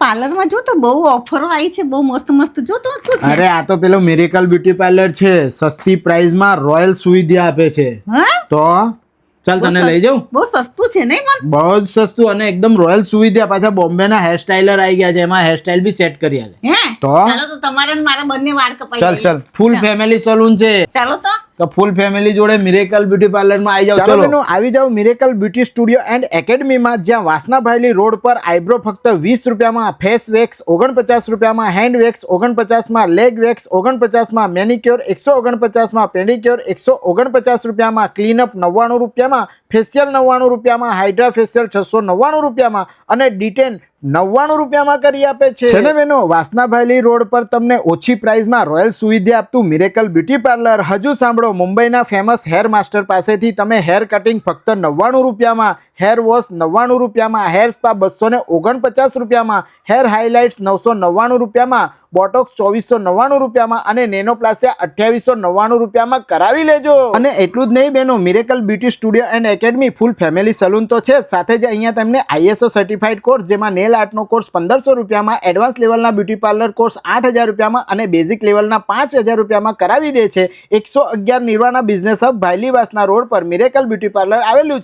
પાર્લરમાં જો તો બહુ ઓફરો આવી છે, બહુ મસ્ત મસ્ત. જો તો શું છે? અરે આ તો પેલો મિરેકલ બ્યુટી પાર્લર છે, સસ્તી પ્રાઇસમાં રોયલ સુવિધા આપે છે. હા, તો ચાલ તને લઈ જાઉં. બહુ સસ્તું છે નહીં પણ? બહુ જ સસ્તું અને એકદમ રોયલ સુવિધા. પાછા બોમ્બેના હેર સ્ટાઇલર આવી ગયા છે, એમાં હેરસ્ટાઇલ બી સેટ કરી આલે. હે તો ચાલો તો તમારે ને મારા બંને વાળ કપાઈ ચાલ જાય. ચાલ, ફૂલ ફેમિલી સલૂન છે, ચાલો તો ફૂલ ફેમિલી જોડે મિરેકલ બ્યુટી પાર્લરમાં આવી જાવ. ચલો આવી જાવ મિરેકલ બ્યુટી સ્ટુડિયો એન્ડ એકેડમીમાં, જ્યાં વાસનાભાઈલી રોડ પર આઈબ્રો ફક્ત 20 રૂપિયામાં, ફેસ વેક્સ 49 રૂપિયામાં, હેન્ડ વેક્સ 49માં, લેગ વેક્સ 49માં, મેનિક્યોર 149માં, પેડિક્યોર 149 રૂપિયામાં, ક્લીનઅપ 99 રૂપિયામાં, ફેશિયલ 99 રૂપિયામાં, હાઇડ્રા ફેશિયલ 699 રૂપિયામાં અને ડિટેન 99 રૂપિયામાં કરી આપે છે ને બેનો. વાસનાભાઈલી રોડ પર તમને ઓછી પ્રાઇસમાં રોયલ સુવિધા આપતું મિરેકલ બ્યુટી પાર્લર. હજુ સાંભળો, મુંબઈના ફેમસ હેર માસ્ટર પાસેથી તમે હેર કટિંગ ફક્ત 99 રૂપિયામાં, હેર વોશ 99 રૂપિયામાં, હેર સ્પા 249 રૂપિયામાં, હેર હાઇલાઇટ્સ 999 રૂપિયામાં, બોટોક્સ 2499 રૂપિયામાં અને નેનોપ્લાસ્ટિયા 2899 રૂપિયામાં કરાવી લેજો. અને એટલું જ નહીં બેનો, miracle beauty studio and academy full family salon તો છે, સાથે જ અહીંયા તમને ISO સર્ટિફાઈડ કોર્સ, જેમાં નેલ આર્ટનો કોર્સ 1500 રૂપિયામાં, એડવાન્સ લેવલના બ્યુટી પાર્લર કોર્સ 8000 રૂપિયામાં અને બેઝિક લેવલના 5000 રૂપિયામાં કરાવી દે છે. 111 નિર્વાણા બિઝનેસ હબ, ભાયલી વાસના રોડ પર મિરેકલ બ્યુટી પાર્લર આવેલું છે.